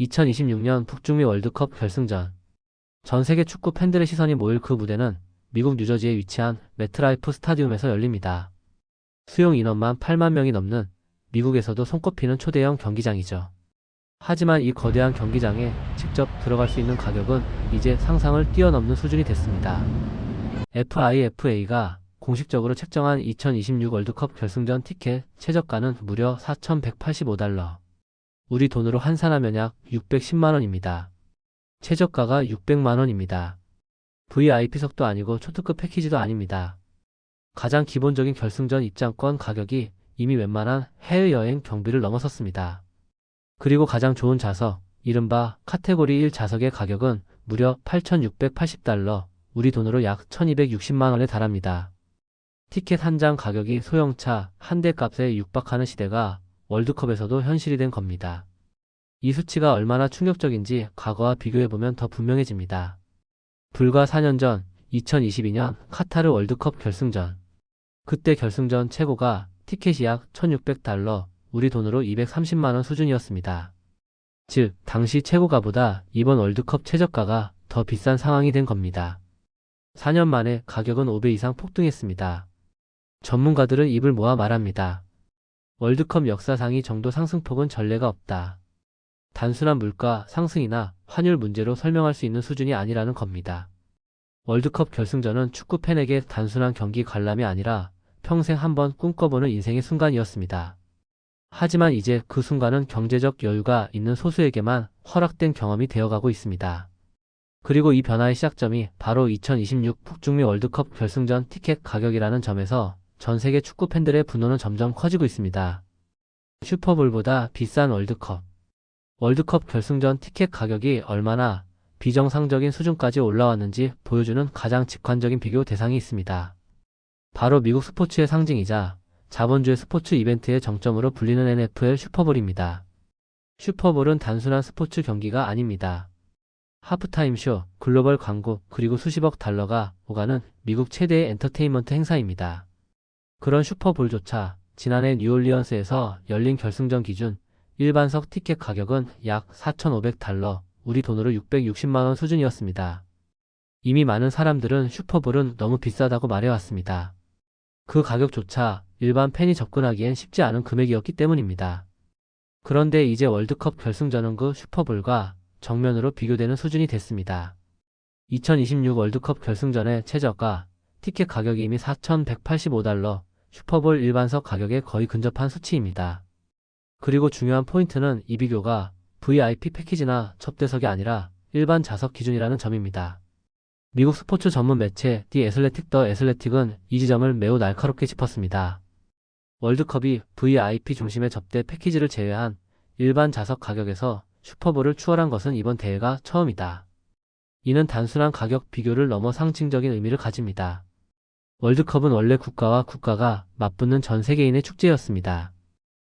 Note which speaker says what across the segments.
Speaker 1: 2026년 북중미 월드컵 결승전. 전 세계 축구 팬들의 시선이 모일 그 무대는 미국 뉴저지에 위치한 매트라이프 스타디움에서 열립니다. 수용 인원만 8만 명이 넘는 미국에서도 손꼽히는 초대형 경기장이죠. 하지만 이 거대한 경기장에 직접 들어갈 수 있는 가격은 이제 상상을 뛰어넘는 수준이 됐습니다. FIFA가 공식적으로 책정한 2026 월드컵 결승전 티켓 최저가는 무려 4,185달러. 우리 돈으로 환산하면 약 610만원입니다. 최저가가 600만원입니다. VIP석도 아니고 초특급 패키지도 아닙니다. 가장 기본적인 결승전 입장권 가격이 이미 웬만한 해외여행 경비를 넘어섰습니다. 그리고 가장 좋은 좌석, 이른바 카테고리 1 좌석의 가격은 무려 8,680달러, 우리 돈으로 약 1,260만원에 달합니다. 티켓 한 장 가격이 소형차 한 대 값에 육박하는 시대가 월드컵에서도 현실이 된 겁니다. 이 수치가 얼마나 충격적인지 과거와 비교해보면 더 분명해집니다. 불과 4년 전 2022년 카타르 월드컵 결승전. 그때 결승전 최고가 티켓이 약 1,600달러, 우리 돈으로 230만원 수준이었습니다. 즉, 당시 최고가보다 이번 월드컵 최저가가 더 비싼 상황이 된 겁니다. 4년 만에 가격은 5배 이상 폭등했습니다. 전문가들은 입을 모아 말합니다. 월드컵 역사상 이 정도 상승폭은 전례가 없다. 단순한 물가 상승이나 환율 문제로 설명할 수 있는 수준이 아니라는 겁니다. 월드컵 결승전은 축구 팬에게 단순한 경기 관람이 아니라 평생 한번 꿈꿔보는 인생의 순간이었습니다. 하지만 이제 그 순간은 경제적 여유가 있는 소수에게만 허락된 경험이 되어가고 있습니다. 그리고 이 변화의 시작점이 바로 2026 북중미 월드컵 결승전 티켓 가격이라는 점에서 전 세계 축구 팬들의 분노는 점점 커지고 있습니다. 슈퍼볼보다 비싼 월드컵. 월드컵 결승전 티켓 가격이 얼마나 비정상적인 수준까지 올라왔는지 보여주는 가장 직관적인 비교 대상이 있습니다. 바로 미국 스포츠의 상징이자 자본주의 스포츠 이벤트의 정점으로 불리는 NFL 슈퍼볼입니다. 슈퍼볼은 단순한 스포츠 경기가 아닙니다. 하프타임 쇼, 글로벌 광고, 그리고 수십억 달러가 오가는 미국 최대의 엔터테인먼트 행사입니다. 그런 슈퍼볼조차 지난해 뉴올리언스에서 열린 결승전 기준 일반석 티켓 가격은 약 4,500달러, 우리 돈으로 660만원 수준이었습니다. 이미 많은 사람들은 슈퍼볼은 너무 비싸다고 말해왔습니다. 그 가격조차 일반 팬이 접근하기엔 쉽지 않은 금액이었기 때문입니다. 그런데 이제 월드컵 결승전은 그 슈퍼볼과 정면으로 비교되는 수준이 됐습니다. 2026 월드컵 결승전의 최저가 티켓 가격이 이미 4,185달러, 슈퍼볼 일반석 가격에 거의 근접한 수치입니다. 그리고 중요한 포인트는 이 비교가 VIP 패키지나 접대석이 아니라 일반 좌석 기준이라는 점입니다. 미국 스포츠 전문 매체 디 애슬레틱 더 애슬레틱은 이 지점을 매우 날카롭게 짚었습니다. 월드컵이 VIP 중심의 접대 패키지를 제외한 일반 좌석 가격에서 슈퍼볼을 추월한 것은 이번 대회가 처음이다. 이는 단순한 가격 비교를 넘어 상징적인 의미를 가집니다. 월드컵은 원래 국가와 국가가 맞붙는 전 세계인의 축제였습니다.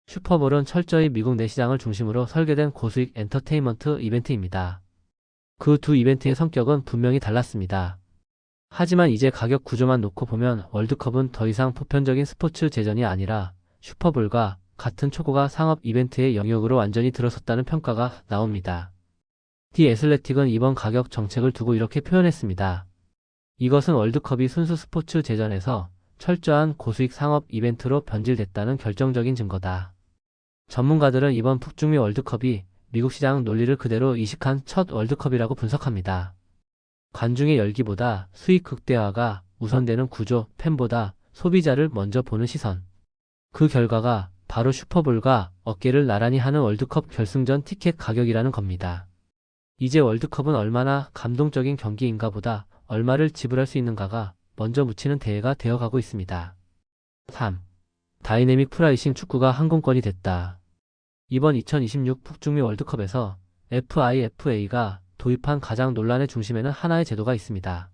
Speaker 1: 슈퍼볼은 철저히 미국 내 시장을 중심으로 설계된 고수익 엔터테인먼트 이벤트입니다. 그 두 이벤트의 성격은 분명히 달랐습니다. 하지만 이제 가격 구조만 놓고 보면 월드컵은 더 이상 보편적인 스포츠 제전이 아니라 슈퍼볼과 같은 초고가 상업 이벤트의 영역으로 완전히 들어섰다는 평가가 나옵니다. 디 애슬레틱은 이번 가격 정책을 두고 이렇게 표현했습니다. 이것은 월드컵이 순수 스포츠 제전에서 철저한 고수익 상업 이벤트로 변질됐다는 결정적인 증거다. 전문가들은 이번 북중미 월드컵이 미국 시장 논리를 그대로 이식한 첫 월드컵이라고 분석합니다. 관중의 열기보다 수익 극대화가 우선되는 구조, 팬보다 소비자를 먼저 보는 시선. 그 결과가 바로 슈퍼볼과 어깨를 나란히 하는 월드컵 결승전 티켓 가격이라는 겁니다. 이제 월드컵은 얼마나 감동적인 경기인가 보다 얼마를 지불할 수 있는가가 먼저 묻히는 대회가 되어가고 있습니다. 3. 다이내믹 프라이싱 축구가 항공권이 됐다. 이번 2026 북중미 월드컵에서 FIFA가 도입한 가장 논란의 중심에는 하나의 제도가 있습니다.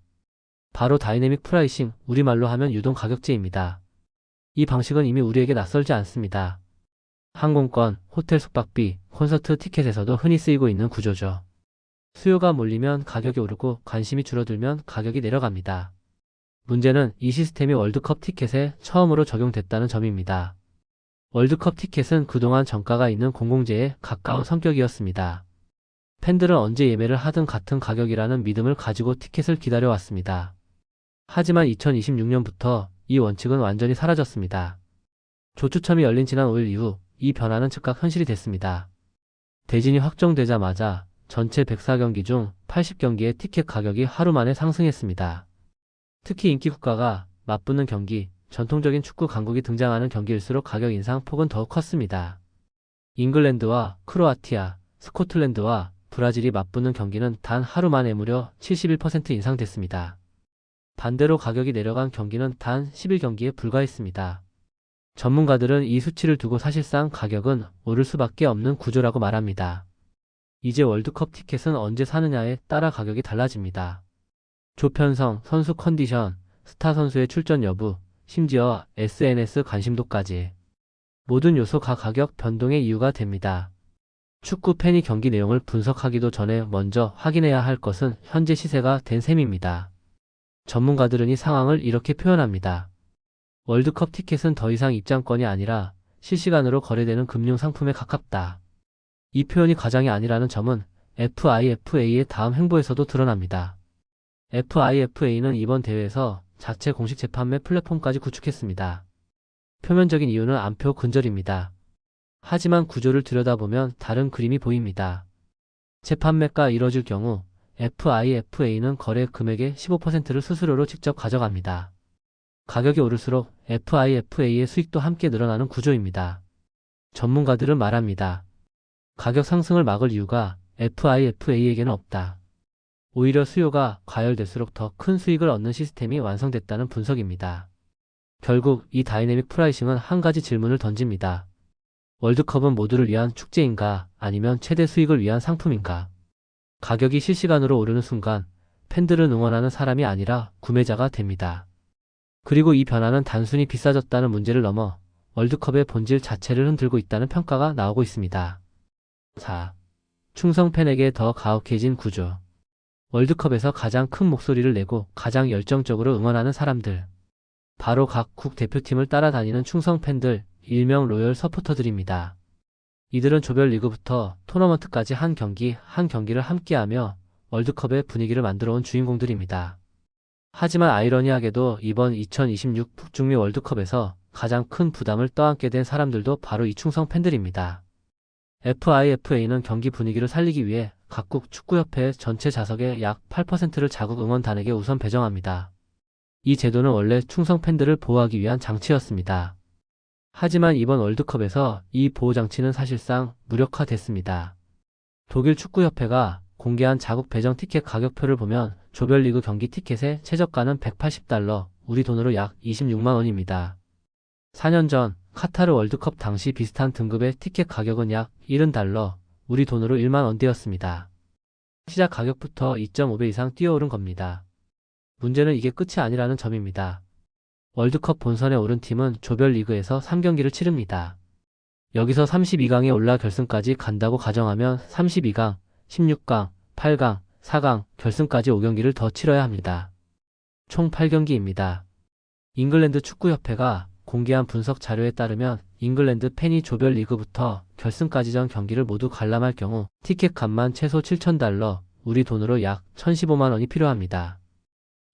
Speaker 1: 바로 다이내믹 프라이싱, 우리말로 하면 유동 가격제입니다. 이 방식은 이미 우리에게 낯설지 않습니다. 항공권, 호텔 숙박비, 콘서트 티켓에서도 흔히 쓰이고 있는 구조죠. 수요가 몰리면 가격이 오르고 관심이 줄어들면 가격이 내려갑니다. 문제는 이 시스템이 월드컵 티켓에 처음으로 적용됐다는 점입니다. 월드컵 티켓은 그동안 정가가 있는 공공재에 가까운 성격이었습니다. 팬들은 언제 예매를 하든 같은 가격이라는 믿음을 가지고 티켓을 기다려왔습니다. 하지만 2026년부터 이 원칙은 완전히 사라졌습니다. 조추첨이 열린 지난 5일 이후 이 변화는 즉각 현실이 됐습니다. 대진이 확정되자마자 전체 104경기 중 80경기의 티켓 가격이 하루 만에 상승했습니다. 특히 인기 국가가 맞붙는 경기, 전통적인 축구 강국이 등장하는 경기일수록 가격 인상 폭은 더욱 컸습니다. 잉글랜드와 크로아티아, 스코틀랜드와 브라질이 맞붙는 경기는 단 하루 만에 무려 71% 인상됐습니다. 반대로 가격이 내려간 경기는 단 11경기에 불과했습니다. 전문가들은 이 수치를 두고 사실상 가격은 오를 수밖에 없는 구조라고 말합니다. 이제 월드컵 티켓은 언제 사느냐에 따라 가격이 달라집니다. 조편성, 선수 컨디션, 스타 선수의 출전 여부, 심지어 SNS 관심도까지 모든 요소가 가격 변동의 이유가 됩니다. 축구 팬이 경기 내용을 분석하기도 전에 먼저 확인해야 할 것은 현재 시세가 된 셈입니다. 전문가들은 이 상황을 이렇게 표현합니다. 월드컵 티켓은 더 이상 입장권이 아니라 실시간으로 거래되는 금융상품에 가깝다. 이 표현이 과장이 아니라는 점은 FIFA의 다음 행보에서도 드러납니다. FIFA는 이번 대회에서 자체 공식 재판매 플랫폼까지 구축했습니다. 표면적인 이유는 안표 근절입니다. 하지만 구조를 들여다보면 다른 그림이 보입니다. 재판매가 이뤄질 경우 FIFA는 거래 금액의 15%를 수수료로 직접 가져갑니다. 가격이 오를수록 FIFA의 수익도 함께 늘어나는 구조입니다. 전문가들은 말합니다. 가격 상승을 막을 이유가 FIFA에게는 없다. 오히려 수요가 과열될수록 더 큰 수익을 얻는 시스템이 완성됐다는 분석입니다. 결국 이 다이내믹 프라이싱은 한 가지 질문을 던집니다. 월드컵은 모두를 위한 축제인가 아니면 최대 수익을 위한 상품인가? 가격이 실시간으로 오르는 순간 팬들은 응원하는 사람이 아니라 구매자가 됩니다. 그리고 이 변화는 단순히 비싸졌다는 문제를 넘어 월드컵의 본질 자체를 흔들고 있다는 평가가 나오고 있습니다. 4. 충성 팬에게 더 가혹해진 구조. 월드컵에서 가장 큰 목소리를 내고 가장 열정적으로 응원하는 사람들. 바로 각국 대표팀을 따라다니는 충성 팬들, 일명 로열 서포터들입니다. 이들은 조별 리그부터 토너먼트까지 한 경기 한 경기를 함께하며 월드컵의 분위기를 만들어 온 주인공들입니다. 하지만 아이러니하게도 이번 2026 북중미 월드컵에서 가장 큰 부담을 떠안게 된 사람들도 바로 이 충성 팬들입니다. FIFA는 경기 분위기를 살리기 위해 각국 축구협회 전체 자석의 약 8%를 자국 응원단에게 우선 배정합니다. 이 제도는 원래 충성 팬들을 보호하기 위한 장치였습니다. 하지만 이번 월드컵에서 이 보호장치는 사실상 무력화됐습니다. 독일 축구협회가 공개한 자국 배정 티켓 가격표를 보면 조별리그 경기 티켓의 최저가는 180달러, 우리 돈으로 약 26만 원입니다. 4년 전 카타르 월드컵 당시 비슷한 등급의 티켓 가격은 약 70달러, 우리 돈으로 1만 원대였습니다. 시작 가격부터 2.5배 이상 뛰어오른 겁니다. 문제는 이게 끝이 아니라는 점입니다. 월드컵 본선에 오른 팀은 조별리그에서 3경기를 치릅니다. 여기서 32강에 올라 결승까지 간다고 가정하면 32강, 16강, 8강, 4강, 결승까지 5경기를 더 치러야 합니다. 총 8경기입니다. 잉글랜드 축구협회가 공개한 분석 자료에 따르면 잉글랜드 팬이 조별리그부터 결승까지 전 경기를 모두 관람할 경우 티켓 값만 최소 7,000달러, 우리 돈으로 약 1,015만 원이 필요합니다.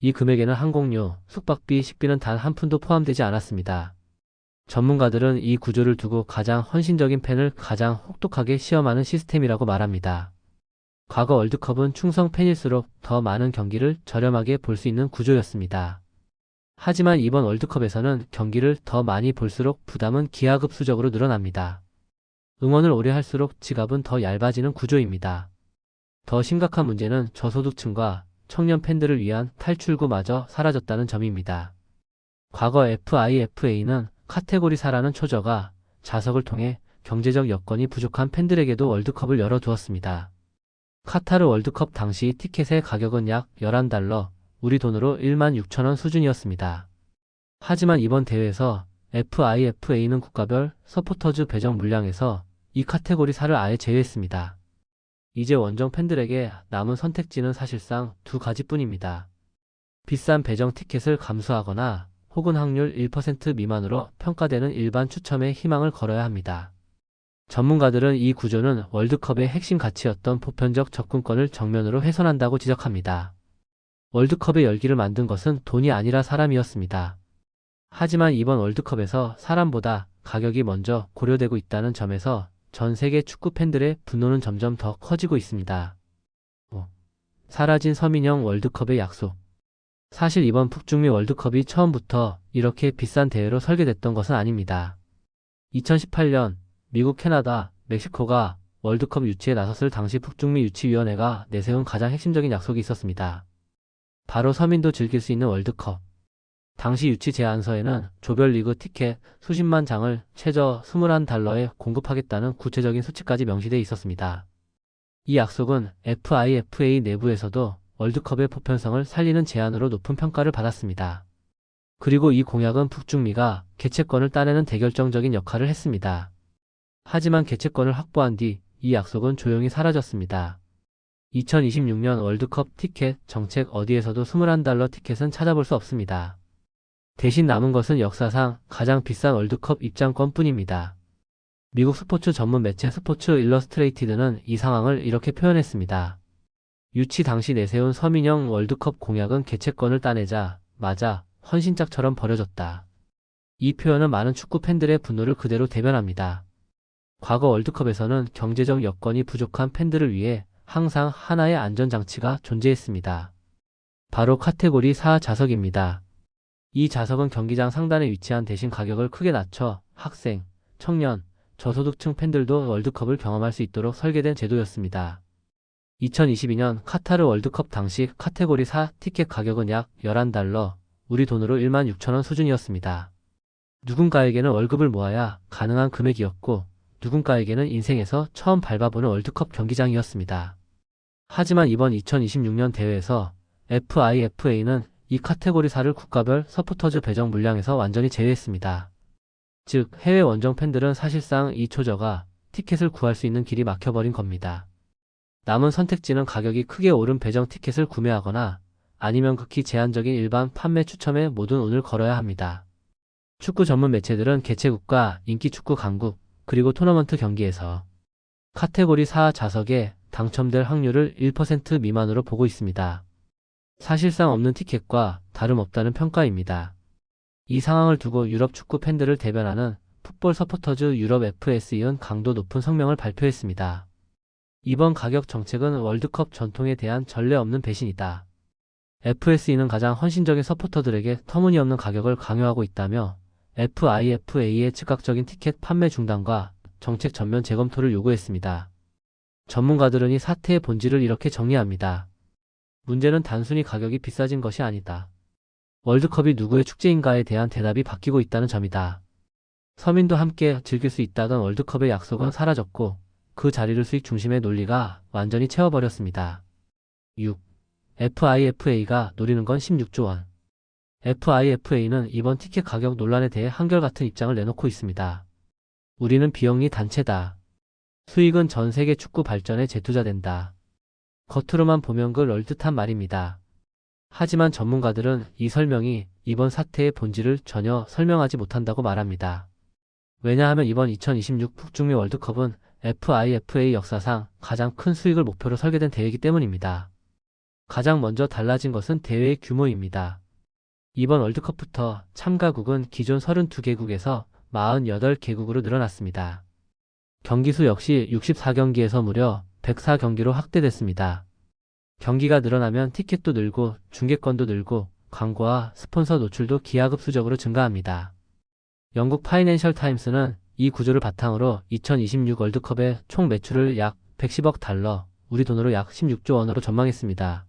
Speaker 1: 이 금액에는 항공료, 숙박비, 식비는 단 한 푼도 포함되지 않았습니다. 전문가들은 이 구조를 두고 가장 헌신적인 팬을 가장 혹독하게 시험하는 시스템이라고 말합니다. 과거 월드컵은 충성 팬일수록 더 많은 경기를 저렴하게 볼 수 있는 구조였습니다. 하지만 이번 월드컵에서는 경기를 더 많이 볼수록 부담은 기하급수적으로 늘어납니다. 응원을 오래 할수록 지갑은 더 얇아지는 구조입니다. 더 심각한 문제는 저소득층과 청년 팬들을 위한 탈출구마저 사라졌다는 점입니다. 과거 FIFA는 카테고리 4라는 초저가 자석을 통해 경제적 여건이 부족한 팬들에게도 월드컵을 열어두었습니다. 카타르 월드컵 당시 티켓의 가격은 약 11달러, 우리 돈으로 16,000원 수준이었습니다. 하지만 이번 대회에서 FIFA는 국가별 서포터즈 배정 물량에서 이 카테고리 4를 아예 제외했습니다. 이제 원정 팬들에게 남은 선택지는 사실상 두 가지뿐입니다. 비싼 배정 티켓을 감수하거나 혹은 확률 1% 미만으로 평가되는 일반 추첨에 희망을 걸어야 합니다. 전문가들은 이 구조는 월드컵의 핵심 가치였던 보편적 접근권을 정면으로 훼손한다고 지적합니다. 월드컵의 열기를 만든 것은 돈이 아니라 사람이었습니다. 하지만 이번 월드컵에서 사람보다 가격이 먼저 고려되고 있다는 점에서 전 세계 축구 팬들의 분노는 점점 더 커지고 있습니다. 사라진 서민영 월드컵의 약속. 사실 이번 북중미 월드컵이 처음부터 이렇게 비싼 대회로 설계됐던 것은 아닙니다. 2018년 미국, 캐나다, 멕시코가 월드컵 유치에 나섰을 당시 북중미 유치위원회가 내세운 가장 핵심적인 약속이 있었습니다. 바로 서민도 즐길 수 있는 월드컵. 당시 유치 제안서에는 조별리그 티켓 수십만 장을 최저 $21에 공급하겠다는 구체적인 수치까지 명시되어 있었습니다. 이 약속은 FIFA 내부에서도 월드컵의 보편성을 살리는 제안으로 높은 평가를 받았습니다. 그리고 이 공약은 북중미가 개최권을 따내는 대결정적인 역할을 했습니다. 하지만 개최권을 확보한 뒤 이 약속은 조용히 사라졌습니다. 2026년 월드컵 티켓 정책 어디에서도 $21 티켓은 찾아볼 수 없습니다. 대신 남은 것은 역사상 가장 비싼 월드컵 입장권뿐입니다. 미국 스포츠 전문 매체 스포츠 일러스트레이티드는 이 상황을 이렇게 표현했습니다. 유치 당시 내세운 서민영 월드컵 공약은 개최권을 따내자 마자 헌신짝처럼 버려졌다. 이 표현은 많은 축구 팬들의 분노를 그대로 대변합니다. 과거 월드컵에서는 경제적 여건이 부족한 팬들을 위해 항상 하나의 안전장치가 존재했습니다. 바로 카테고리 4 좌석입니다. 이 좌석은 경기장 상단에 위치한 대신 가격을 크게 낮춰 학생, 청년, 저소득층 팬들도 월드컵을 경험할 수 있도록 설계된 제도였습니다. 2022년 카타르 월드컵 당시 카테고리 4 티켓 가격은 약 $11, 우리 돈으로 16,000원 수준이었습니다. 누군가에게는 월급을 모아야 가능한 금액이었고 누군가에게는 인생에서 처음 밟아보는 월드컵 경기장이었습니다. 하지만 이번 2026년 대회에서 FIFA는 이 카테고리 4를 국가별 서포터즈 배정 물량에서 완전히 제외했습니다. 즉 해외 원정 팬들은 사실상 이 초저가 티켓을 구할 수 있는 길이 막혀버린 겁니다. 남은 선택지는 가격이 크게 오른 배정 티켓을 구매하거나 아니면 극히 제한적인 일반 판매 추첨에 모든 운을 걸어야 합니다. 축구 전문 매체들은 개최국과 인기 축구 강국 그리고 토너먼트 경기에서 카테고리 4 좌석에 당첨될 확률을 1% 미만으로 보고 있습니다. 사실상 없는 티켓과 다름없다는 평가입니다. 이 상황을 두고 유럽 축구 팬들을 대변하는 풋볼 서포터즈 유럽 FSE는 강도 높은 성명을 발표했습니다. 이번 가격 정책은 월드컵 전통에 대한 전례 없는 배신이다. FSE는 가장 헌신적인 서포터들에게 터무니없는 가격을 강요하고 있다며 FIFA의 즉각적인 티켓 판매 중단과 정책 전면 재검토를 요구했습니다. 전문가들은 이 사태의 본질을 이렇게 정리합니다. 문제는 단순히 가격이 비싸진 것이 아니다. 월드컵이 누구의 축제인가에 대한 대답이 바뀌고 있다는 점이다. 서민도 함께 즐길 수 있다던 월드컵의 약속은 사라졌고 그 자리를 수익 중심의 논리가 완전히 채워버렸습니다. 6. FIFA가 노리는 건 16조 원. FIFA는 이번 티켓 가격 논란에 대해 한결같은 입장을 내놓고 있습니다. 우리는 비영리 단체다. 수익은 전 세계 축구 발전에 재투자된다. 겉으로만 보면 그럴 듯한 말입니다. 하지만 전문가들은 이 설명이 이번 사태의 본질을 전혀 설명하지 못한다고 말합니다. 왜냐하면 이번 2026 북중미 월드컵은 FIFA 역사상 가장 큰 수익을 목표로 설계된 대회이기 때문입니다. 가장 먼저 달라진 것은 대회의 규모입니다. 이번 월드컵부터 참가국은 기존 32개국에서 48개국으로 늘어났습니다. 경기수 역시 64경기에서 무려 104경기로 확대됐습니다. 경기가 늘어나면 티켓도 늘고 중계권도 늘고 광고와 스폰서 노출도 기하급수적으로 증가합니다. 영국 파이낸셜 타임스는 이 구조를 바탕으로 2026 월드컵의 총 매출을 약 110억 달러, 우리 돈으로 약 16조 원으로 전망했습니다.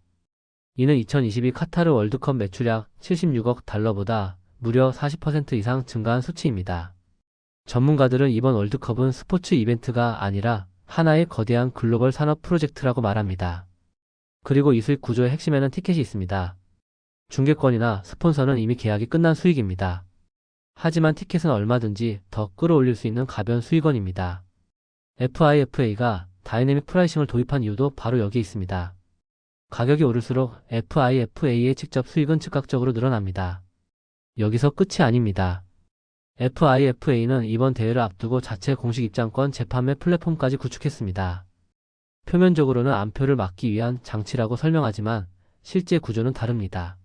Speaker 1: 이는 2022 카타르 월드컵 매출약 76억 달러보다 무려 40% 이상 증가한 수치입니다. 전문가들은 이번 월드컵은 스포츠 이벤트가 아니라 하나의 거대한 글로벌 산업 프로젝트라고 말합니다. 그리고 이 수익 구조의 핵심에는 티켓이 있습니다. 중계권이나 스폰서는 이미 계약이 끝난 수익입니다. 하지만 티켓은 얼마든지 더 끌어올릴 수 있는 가변 수익원입니다. FIFA가 다이내믹 프라이싱을 도입한 이유도 바로 여기에 있습니다. 가격이 오를수록 FIFA의 직접 수익은 즉각적으로 늘어납니다. 여기서 끝이 아닙니다. FIFA는 이번 대회를 앞두고 자체 공식 입장권 재판매 플랫폼까지 구축했습니다. 표면적으로는 암표를 막기 위한 장치라고 설명하지만 실제 구조는 다릅니다.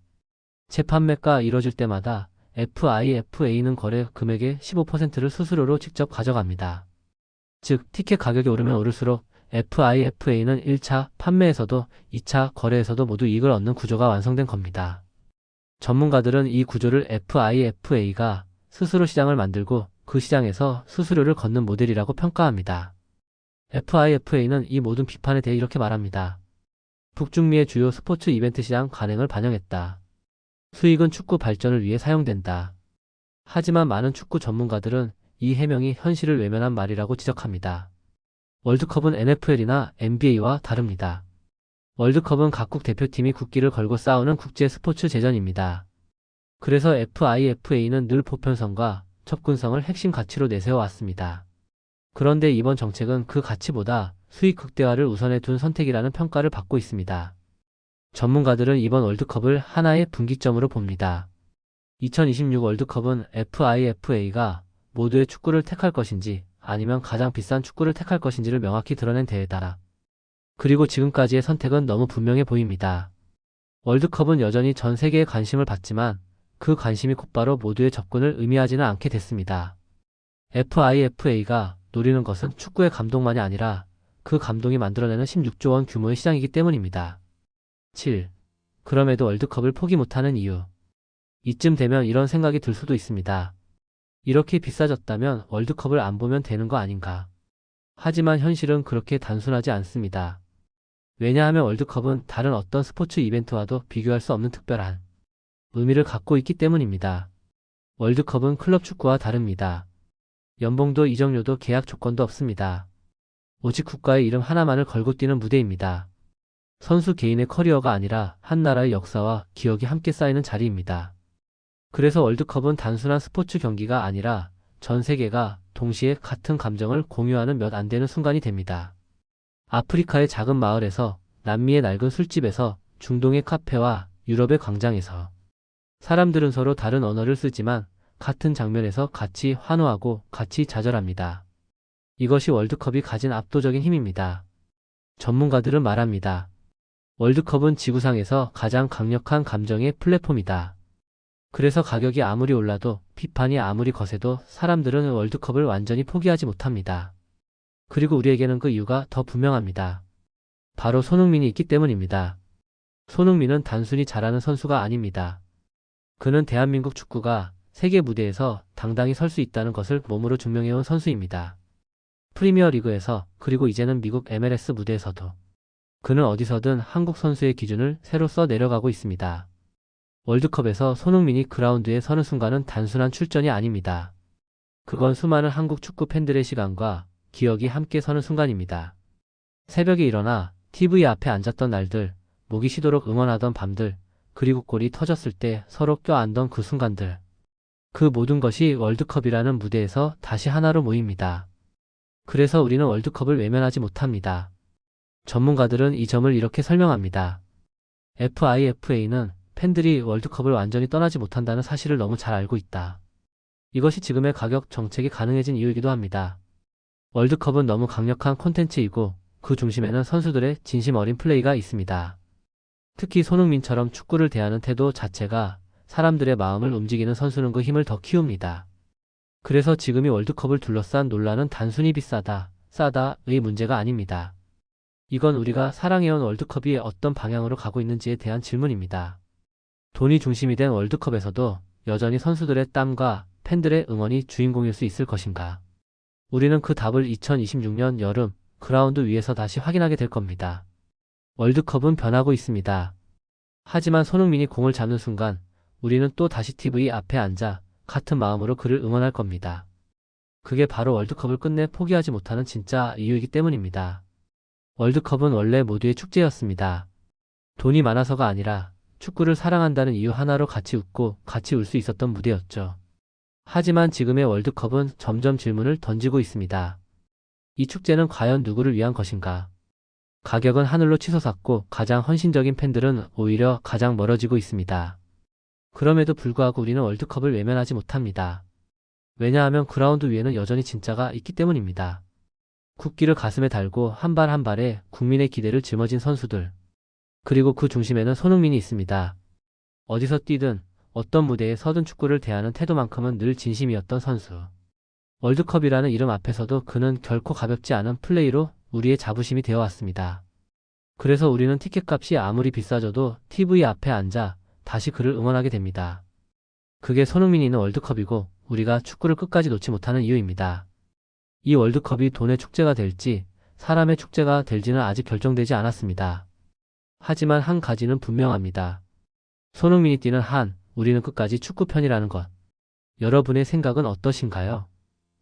Speaker 1: 재판매가 이뤄질 때마다 FIFA는 거래 금액의 15%를 수수료로 직접 가져갑니다. 즉, 티켓 가격이 오르면 오를수록 FIFA는 1차 판매에서도 2차 거래에서도 모두 이익을 얻는 구조가 완성된 겁니다. 전문가들은 이 구조를 FIFA가 스스로 시장을 만들고 그 시장에서 수수료를 걷는 모델이라고 평가합니다. FIFA는 이 모든 비판에 대해 이렇게 말합니다. 북중미의 주요 스포츠 이벤트 시장 간행을 반영했다. 수익은 축구 발전을 위해 사용된다. 하지만 많은 축구 전문가들은 이 해명이 현실을 외면한 말이라고 지적합니다. 월드컵은 NFL이나 NBA와 다릅니다. 월드컵은 각국 대표팀이 국기를 걸고 싸우는 국제 스포츠 제전입니다. 그래서 FIFA는 늘 보편성과 접근성을 핵심 가치로 내세워왔습니다. 그런데 이번 정책은 그 가치보다 수익 극대화를 우선해 둔 선택이라는 평가를 받고 있습니다. 전문가들은 이번 월드컵을 하나의 분기점으로 봅니다. 2026 월드컵은 FIFA가 모두의 축구를 택할 것인지 아니면 가장 비싼 축구를 택할 것인지를 명확히 드러낸 대회다. 그리고 지금까지의 선택은 너무 분명해 보입니다. 월드컵은 여전히 전 세계의 관심을 받지만 그 관심이 곧바로 모두의 접근을 의미하지는 않게 됐습니다. FIFA가 노리는 것은 축구의 감동만이 아니라 그 감동이 만들어내는 16조 원 규모의 시장이기 때문입니다. 7. 그럼에도 월드컵을 포기 못하는 이유. 이쯤 되면 이런 생각이 들 수도 있습니다. 이렇게 비싸졌다면 월드컵을 안 보면 되는 거 아닌가. 하지만 현실은 그렇게 단순하지 않습니다. 왜냐하면 월드컵은 다른 어떤 스포츠 이벤트와도 비교할 수 없는 특별한 의미를 갖고 있기 때문입니다. 월드컵은 클럽 축구와 다릅니다. 연봉도 이적료도 계약 조건도 없습니다. 오직 국가의 이름 하나만을 걸고 뛰는 무대입니다. 선수 개인의 커리어가 아니라 한 나라의 역사와 기억이 함께 쌓이는 자리입니다. 그래서 월드컵은 단순한 스포츠 경기가 아니라 전 세계가 동시에 같은 감정을 공유하는 몇 안 되는 순간이 됩니다. 아프리카의 작은 마을에서, 남미의 낡은 술집에서, 중동의 카페와 유럽의 광장에서 사람들은 서로 다른 언어를 쓰지만 같은 장면에서 같이 환호하고 같이 좌절합니다. 이것이 월드컵이 가진 압도적인 힘입니다. 전문가들은 말합니다. 월드컵은 지구상에서 가장 강력한 감정의 플랫폼이다. 그래서 가격이 아무리 올라도 비판이 아무리 거세도 사람들은 월드컵을 완전히 포기하지 못합니다. 그리고 우리에게는 그 이유가 더 분명합니다. 바로 손흥민이 있기 때문입니다. 손흥민은 단순히 잘하는 선수가 아닙니다. 그는 대한민국 축구가 세계 무대에서 당당히 설 수 있다는 것을 몸으로 증명해온 선수입니다. 프리미어리그에서 그리고 이제는 미국 MLS 무대에서도 그는 어디서든 한국 선수의 기준을 새로 써 내려가고 있습니다. 월드컵에서 손흥민이 그라운드에 서는 순간은 단순한 출전이 아닙니다. 그건 수많은 한국 축구 팬들의 시간과 기억이 함께 서는 순간입니다. 새벽에 일어나 TV 앞에 앉았던 날들, 목이 쉬도록 응원하던 밤들, 그리고 골이 터졌을 때 서로 껴안던 그 순간들. 그 모든 것이 월드컵이라는 무대에서 다시 하나로 모입니다. 그래서 우리는 월드컵을 외면하지 못합니다. 전문가들은 이 점을 이렇게 설명합니다. FIFA는 팬들이 월드컵을 완전히 떠나지 못한다는 사실을 너무 잘 알고 있다. 이것이 지금의 가격 정책이 가능해진 이유이기도 합니다. 월드컵은 너무 강력한 콘텐츠이고 그 중심에는 선수들의 진심 어린 플레이가 있습니다. 특히 손흥민처럼 축구를 대하는 태도 자체가 사람들의 마음을 움직이는 선수는 그 힘을 더 키웁니다. 그래서 지금이 월드컵을 둘러싼 논란은 단순히 비싸다, 싸다의 문제가 아닙니다. 이건 우리가 사랑해온 월드컵이 어떤 방향으로 가고 있는지에 대한 질문입니다. 돈이 중심이 된 월드컵에서도 여전히 선수들의 땀과 팬들의 응원이 주인공일 수 있을 것인가? 우리는 그 답을 2026년 여름 그라운드 위에서 다시 확인하게 될 겁니다. 월드컵은 변하고 있습니다. 하지만 손흥민이 공을 잡는 순간 우리는 또 다시 TV 앞에 앉아 같은 마음으로 그를 응원할 겁니다. 그게 바로 월드컵을 끝내 포기하지 못하는 진짜 이유이기 때문입니다. 월드컵은 원래 모두의 축제였습니다. 돈이 많아서가 아니라 축구를 사랑한다는 이유 하나로 같이 웃고 같이 울 수 있었던 무대였죠. 하지만 지금의 월드컵은 점점 질문을 던지고 있습니다. 이 축제는 과연 누구를 위한 것인가? 가격은 하늘로 치솟았고 가장 헌신적인 팬들은 오히려 가장 멀어지고 있습니다. 그럼에도 불구하고 우리는 월드컵을 외면하지 못합니다. 왜냐하면 그라운드 위에는 여전히 진짜가 있기 때문입니다. 국기를 가슴에 달고 한 발 한 발에 국민의 기대를 짊어진 선수들. 그리고 그 중심에는 손흥민이 있습니다. 어디서 뛰든 어떤 무대에 서든 축구를 대하는 태도만큼은 늘 진심이었던 선수. 월드컵이라는 이름 앞에서도 그는 결코 가볍지 않은 플레이로 우리의 자부심이 되어왔습니다. 그래서 우리는 티켓값이 아무리 비싸져도 TV 앞에 앉아 다시 그를 응원하게 됩니다. 그게 손흥민이 있는 월드컵이고 우리가 축구를 끝까지 놓지 못하는 이유입니다. 이 월드컵이 돈의 축제가 될지 사람의 축제가 될지는 아직 결정되지 않았습니다. 하지만 한 가지는 분명합니다. 손흥민이 뛰는 한 우리는 끝까지 축구편이라는 것. 여러분의 생각은 어떠신가요?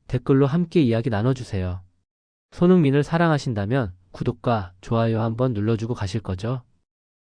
Speaker 1: 댓글로 함께 이야기 나눠주세요. 손흥민을 사랑하신다면 구독과 좋아요 한번 눌러주고 가실 거죠?